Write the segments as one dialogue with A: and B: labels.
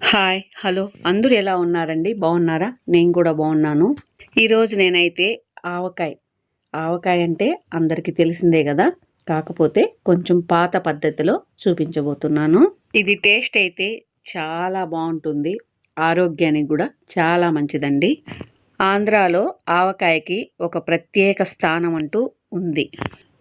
A: Hi hello అందరూ ఎలా ఉన్నారండి? బాగున్నారా? నేను కూడా బాగున్నాను. ఈరోజు నేనైతే ఆవకాయ అంటే అందరికీ తెలిసిందే కదా, కాకపోతే కొంచెం పాత పద్ధతిలో చూపించబోతున్నాను. ఇది టేస్ట్ అయితే చాలా బాగుంటుంది, ఆరోగ్యానికి కూడా చాలా మంచిదండి. ఆంధ్రాలో ఆవకాయకి ఒక ప్రత్యేక స్థానం అంటూ ఉంది.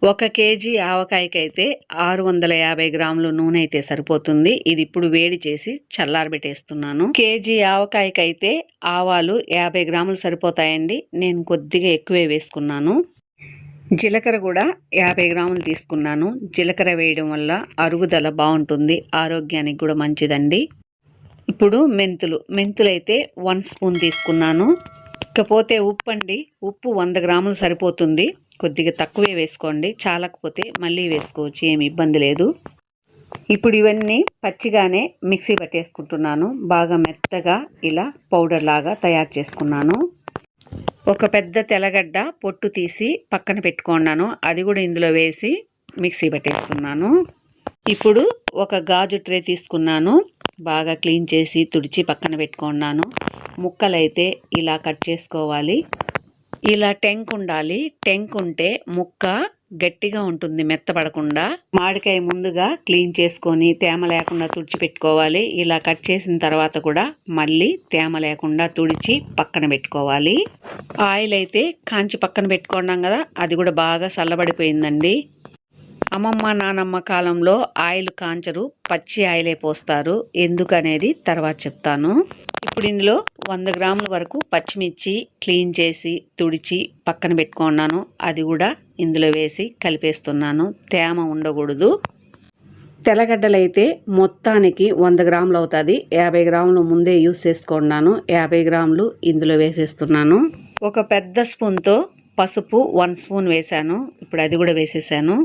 A: 1 కేజీ ఆవకాయకైతే 650 గ్రాములు నూనె అయితే సరిపోతుంది. ఇది ఇప్పుడు వేడి చేసి చల్లారబెట్టేస్తున్నాను. కేజీ ఆవకాయకైతే ఆవాలు 50 గ్రాములు సరిపోతాయండి. నేను కొద్దిగా ఎక్కువే వేసుకున్నాను. జీలకర్ర కూడా 50 గ్రాములు తీసుకున్నాను. జీలకర్ర వేయడం వల్ల అరుగుదల బాగుంటుంది, ఆరోగ్యానికి కూడా మంచిదండి. ఇప్పుడు మెంతులు అయితే 1 స్పూన్ తీసుకున్నాను. ఇకపోతే ఉప్పు అండి, ఉప్పు 100 గ్రాములు సరిపోతుంది. కొద్దిగా తక్కువే వేసుకోండి, చాలకపోతే మళ్ళీ వేసుకోవచ్చు, ఏమి ఇబ్బంది లేదు. ఇప్పుడు ఇవన్నీ పచ్చిగానే మిక్సీ పట్టేసుకుంటున్నాను. బాగా మెత్తగా ఇలా పౌడర్ లాగా తయారు చేసుకున్నాను. ఒక పెద్ద తెల్లగడ్డ పొట్టు తీసి పక్కన పెట్టుకున్నాను, అది కూడా ఇందులో వేసి మిక్సీ పట్టేస్తున్నాను. ఇప్పుడు ఒక గాజు ట్రే తీసుకున్నాను, బాగా క్లీన్ చేసి తుడిచి పక్కన పెట్టుకున్నాను. ముక్కలైతే ఇలా కట్ చేసుకోవాలి. ఇలా టెంక్ ఉండాలి. టెంక్ ఉంటే ముక్క గట్టిగా ఉంటుంది, మెత్తపడకుండా. మామిడికాయ ముందుగా క్లీన్ చేసుకొని తేమ లేకుండా తుడిచిపెట్టుకోవాలి. ఇలా కట్ చేసిన తర్వాత కూడా మళ్ళీ తేమ లేకుండా తుడిచి పక్కన పెట్టుకోవాలి. ఆయిల్ అయితే కాంచి పక్కన పెట్టుకున్నాం కదా, అది కూడా బాగా చల్లబడిపోయిందండి. అమ్మమ్మ నానమ్మ కాలంలో ఆయిల్ కాంచరు, పచ్చి ఆయిలే పోస్తారు. ఎందుకనేది తర్వాత చెప్తాను. ఇప్పుడు ఇందులో 100 గ్రాముల వరకు పచ్చిమిర్చి క్లీన్ చేసి తుడిచి పక్కన పెట్టుకున్నాను, అది కూడా ఇందులో వేసి కలిపేస్తున్నాను. తేమ ఉండకూడదు. తెల్లగడ్డలు అయితే మొత్తానికి 100 గ్రాములు అవుతుంది. 50 గ్రాములు ముందే యూస్ చేసుకున్నాను, 50 గ్రాములు ఇందులో వేసేస్తున్నాను. ఒక పెద్ద స్పూన్తో పసుపు 1 స్పూన్ వేసాను. ఇప్పుడు అది కూడా వేసేసాను.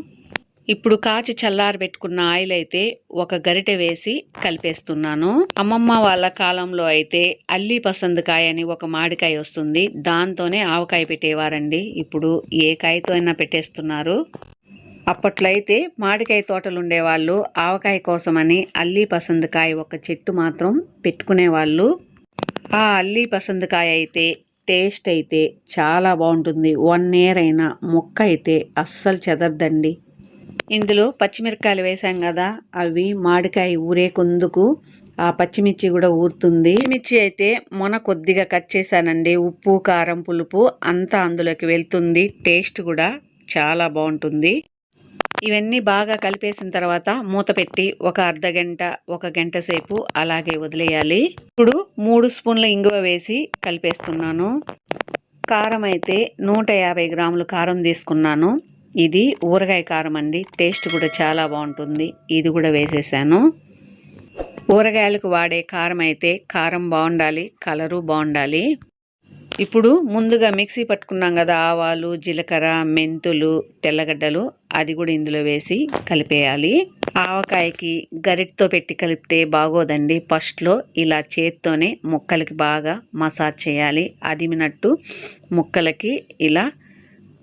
A: ఇప్పుడు కాచి చల్లారి పెట్టుకున్న ఆయిల్ అయితే ఒక గరిటె వేసి కలిపేస్తున్నాను. అమ్మమ్మ వాళ్ళ కాలంలో అయితే అల్లి పసందకాయ అని ఒక మామిడికాయ వస్తుంది, దాంతోనే ఆవకాయ పెట్టేవారండి. ఇప్పుడు ఏ కాయతో అయినా పెట్టేస్తున్నారు. అప్పట్లో అయితే మామిడికాయ తోటలు ఉండేవాళ్ళు, ఆవకాయ కోసమని అల్లి పసందకాయ ఒక చెట్టు మాత్రం పెట్టుకునేవాళ్ళు. ఆ అల్లి పసందకాయ అయితే టేస్ట్ అయితే చాలా బాగుంటుంది. 1 ఇయర్ అయినా మొక్క అయితే అస్సలు చెదరదండి. ఇందులో పచ్చిమిరపకాయలు వేసాం కదా, అవి మామిడికాయ ఊరే కొందుకు ఆ పచ్చిమిర్చి కూడా ఊరుతుంది. పచ్చిమిర్చి అయితే మొన్న కొద్దిగా కట్ చేశానండి. ఉప్పు కారం పులుపు అంతా అందులోకి వెళ్తుంది, టేస్ట్ కూడా చాలా బాగుంటుంది. ఇవన్నీ బాగా కలిపేసిన తర్వాత మూత పెట్టి ఒక అర్ధగంట 1 గంట సేపు అలాగే వదిలేయాలి. ఇప్పుడు 3 స్పూన్ల ఇంగువ వేసి కలిపేస్తున్నాను. కారం అయితే 150 గ్రాములు కారం తీసుకున్నాను. ఇది ఊరగాయ కారం అండి, టేస్ట్ కూడా చాలా బాగుంటుంది. ఇది కూడా వేసేసాను. ఊరగాయలకు వాడే కారం అయితే కారం బాగుండాలి, కలరు బాగుండాలి. ఇప్పుడు ముందుగా మిక్సీ పట్టుకున్నాం కదా, ఆవాలు జీలకర్ర మెంతులు తెల్లగడ్డలు, అది కూడా ఇందులో వేసి కలిపేయాలి. ఆవకాయకి గరిటతో పెట్టి కలిపితే బాగోదండి. ఫస్ట్లో ఇలా చేత్తోనే ముక్కలకి బాగా మసాజ్ చేయాలి. అదిమినట్టు ముక్కలకి ఇలా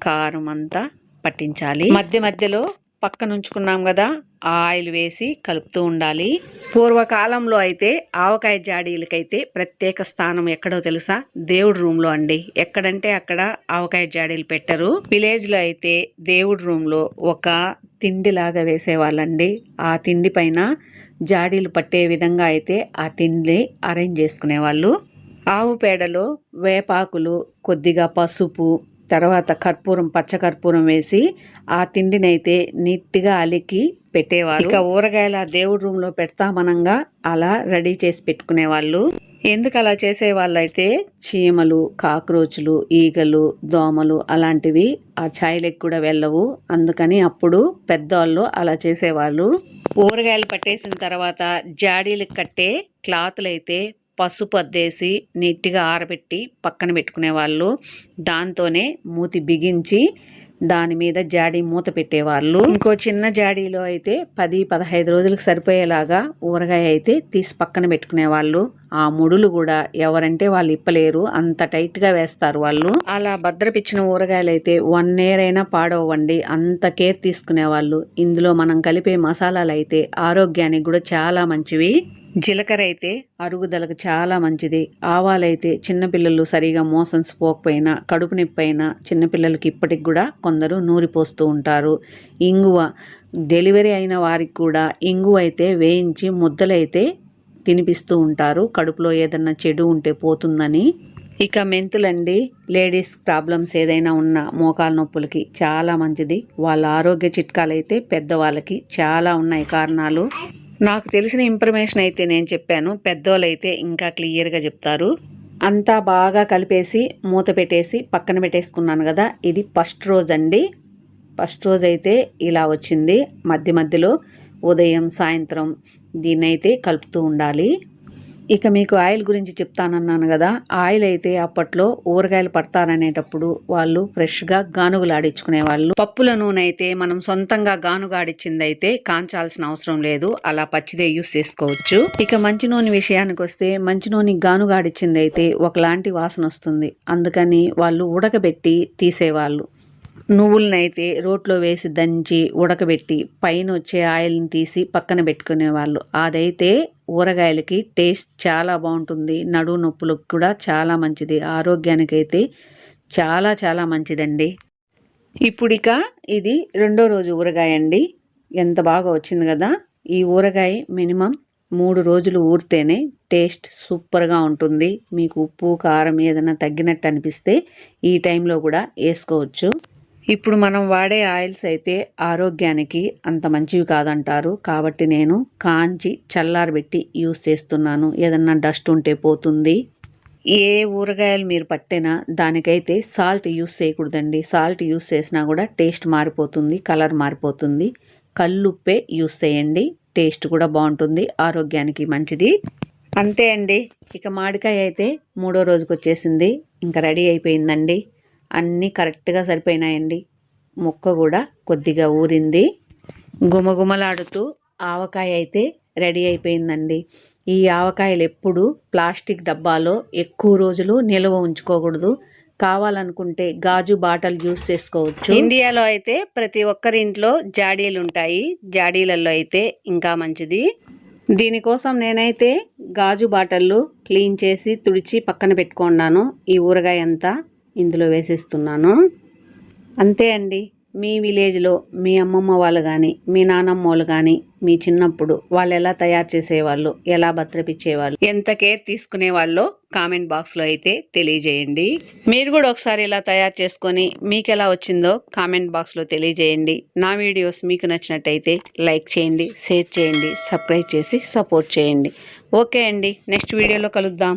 A: కారం అంతా పట్టించాలి. మధ్య మధ్యలో పక్కన ఉంచుకున్నాం కదా, ఆ ఆయిల్ వేసి కలుపుతూ ఉండాలి. పూర్వకాలంలో అయితే ఆవకాయ జాడీలకైతే ప్రత్యేక స్థానం ఎక్కడో తెలుసా? దేవుడి రూమ్లో అండి. ఎక్కడంటే అక్కడ ఆవకాయ జాడీలు పెట్టరు. విలేజ్లో అయితే దేవుడి రూమ్లో ఒక తిండిలాగా వేసేవాళ్ళండి. ఆ తిండి పైన జాడీలు పట్టే విధంగా అయితే ఆ తిండి అరేంజ్ చేసుకునేవాళ్ళు. ఆవు పేడలో వేపాకులు, కొద్దిగా పసుపు, తర్వాత కర్పూరం, పచ్చకర్పూరం వేసి ఆ తిండినైతే నీట్గా అలికి పెట్టేవాళ్ళు. ఇక ఊరగాయల దేవుడి రూమ్లో పెడతామనంగా అలా రెడీ చేసి పెట్టుకునేవాళ్ళు. ఎందుకు అలా చేసేవాళ్ళు అయితే చీమలు, కాక్రోచులు, ఈగలు, దోమలు అలాంటివి ఆ ఛాయలకు కూడా వెళ్ళవు. అందుకని అప్పుడు పెద్దవాళ్ళు అలా చేసేవాళ్ళు. ఊరగాయలు పట్టేసిన తర్వాత జాడీలకు కట్టే క్లాతులు అయితే పసుపు అద్దేసి నీట్గా ఆరబెట్టి పక్కన పెట్టుకునేవాళ్ళు. దాంతోనే మూతి బిగించి దాని మీద జాడీ మూత పెట్టేవాళ్ళు. ఇంకో చిన్న జాడీలో అయితే 10-15 రోజులకు సరిపోయేలాగా ఊరగాయ అయితే తీసి పక్కన పెట్టుకునేవాళ్ళు. ఆ ముడులు కూడా ఎవరంటే వాళ్ళు ఇప్పలేరు, అంత టైట్గా వేస్తారు వాళ్ళు. అలా భద్రపిచ్చిన ఊరగాయలు అయితే 1 ఇయర్ అయినా పాడవండి, అంత కేర్ తీసుకునేవాళ్ళు. ఇందులో మనం కలిపే మసాలాలు అయితే ఆరోగ్యానికి కూడా చాలా మంచివి. జీలకర్ర అయితే అరుగుదలకు చాలా మంచిది. ఆవాలైతే చిన్నపిల్లలు సరిగా మోషన్స్ పోకపోయినా, కడుపు నొప్పి అయినా చిన్నపిల్లలకి ఇప్పటికి కూడా కొందరు నూరిపోస్తూ ఉంటారు. ఇంగువ డెలివరీ అయిన వారికి కూడా ఇంగువ అయితే వేయించి ముద్దలైతే తినిపిస్తూ ఉంటారు. కడుపులో ఏదన్నా చెడు ఉంటే పోతుందని. ఇక మెంతులండి, లేడీస్ ప్రాబ్లమ్స్ ఏదైనా ఉన్నా మోకాల నొప్పులకి చాలా మంచిది. వాళ్ళ ఆరోగ్య చిట్కాలైతే పెద్దవాళ్ళకి చాలా ఉన్నాయి కారణాలు. నాకు తెలిసిన ఇన్ఫర్మేషన్ అయితే నేను చెప్పాను. పెద్దోళ్ళు అయితే ఇంకా క్లియర్గా చెప్తారు. అంతా బాగా కలిపేసి మూత పెట్టేసి పక్కన పెట్టేసుకున్నాను కదా. ఇది ఫస్ట్ రోజు అండి. ఫస్ట్ రోజు అయితే ఇలా వచ్చింది. మధ్య మధ్యలో ఉదయం సాయంత్రం దీన్నైతే కలుపుతూ ఉండాలి. ఇక మీకు ఆయిల్ గురించి చెప్తానన్నాను కదా. ఆయిల్ అయితే అప్పట్లో ఊరగాయలు పడతారనేటప్పుడు వాళ్ళు ఫ్రెష్గా గానుగులాడించుకునేవాళ్ళు. పప్పుల నూనె అయితే మనం సొంతంగా గానుగాడిచ్చింది అయితే కాంచాల్సిన అవసరం లేదు. అలా పచ్చిదే యూస్ చేసుకోవచ్చు. ఇక మంచి నూనె విషయానికి వస్తే మంచి నూనె గానుగాడిచ్చింది అయితే ఒకలాంటి వాసన వస్తుంది. అందుకని వాళ్ళు ఉడకబెట్టి తీసేవాళ్ళు. నువ్వులనైతే రోట్లో వేసి దంచి ఉడకబెట్టి పైన వచ్చే ఆయిల్ని తీసి పక్కన పెట్టుకునేవాళ్ళు. అదైతే ఊరగాయలకి టేస్ట్ చాలా బాగుంటుంది. నడుము నొప్పులకు కూడా చాలా మంచిది. ఆరోగ్యానికైతే చాలా చాలా మంచిదండి. ఇప్పుడిక ఇది రెండో రోజు ఊరగాయ అండి. ఎంత బాగా వచ్చింది కదా. ఈ ఊరగాయ మినిమం 3 రోజులు ఊరితేనే టేస్ట్ సూపర్గా ఉంటుంది. మీకు ఉప్పు కారం ఏదైనా తగ్గినట్టు అనిపిస్తే ఈ టైంలో కూడా వేసుకోవచ్చు. ఇప్పుడు మనం వాడే ఆయిల్స్ అయితే ఆరోగ్యానికి అంత మంచివి కాదంటారు. కాబట్టి నేను కాంచి చల్లారబెట్టి యూస్ చేస్తున్నాను. ఏదన్నా డస్ట్ ఉంటే పోతుంది. ఏ ఊరగాయలు మీరు పట్టినా దానికైతే సాల్ట్ యూస్ చేయకూడదండి. సాల్ట్ యూస్ చేసినా కూడా టేస్ట్ మారిపోతుంది, కలర్ మారిపోతుంది. కల్లుప్పే యూస్ చేయండి. టేస్ట్ కూడా బాగుంటుంది, ఆరోగ్యానికి మంచిది. అంతే అండి. ఇక మామిడికాయ అయితే 3వ రోజుకి వచ్చేసింది. ఇంకా రెడీ అయిపోయిందండి. అన్నీ కరెక్ట్గా సరిపోయినాయండి. ముక్క కూడా కొద్దిగా ఊరింది. గుమగుమలాడుతూ ఆవకాయ అయితే రెడీ అయిపోయిందండి. ఈ ఆవకాయలు ఎప్పుడు ప్లాస్టిక్ డబ్బాలో ఎక్కువ రోజులు నిల్వ ఉంచుకోకూడదు. కావాలనుకుంటే గాజు బాటల్ యూస్ చేసుకోవచ్చు. ఇండియాలో అయితే ప్రతి ఒక్కరి ఇంట్లో జాడీలు ఉంటాయి. జాడీలలో అయితే ఇంకా మంచిది. దీనికోసం నేనైతే గాజు బాటళ్ళు క్లీన్ చేసి తుడిచి పక్కన పెట్టుకున్నాను. ఈ ఊరగాయ అంతా ఇందులో వేసేస్తున్నాను. అంతే అండి. మీ విలేజ్లో మీ అమ్మమ్మ వాళ్ళు కానీ మీ నానమ్మ వాళ్ళు కానీ మీ చిన్నప్పుడు వాళ్ళు ఎలా తయారు చేసేవాళ్ళు, ఎలా భద్రపించేవాళ్ళు, ఎంత కేర్ తీసుకునేవాళ్ళో కామెంట్ బాక్స్లో అయితే తెలియజేయండి. మీరు కూడా ఒకసారి ఇలా తయారు చేసుకొని మీకు ఎలా వచ్చిందో కామెంట్ బాక్స్లో తెలియజేయండి. నా వీడియోస్ మీకు నచ్చినట్టయితే లైక్ చేయండి, షేర్ చేయండి, సబ్స్క్రైబ్ చేసి సపోర్ట్ చేయండి. ఓకే అండి, నెక్స్ట్ వీడియోలో కలుద్దాం.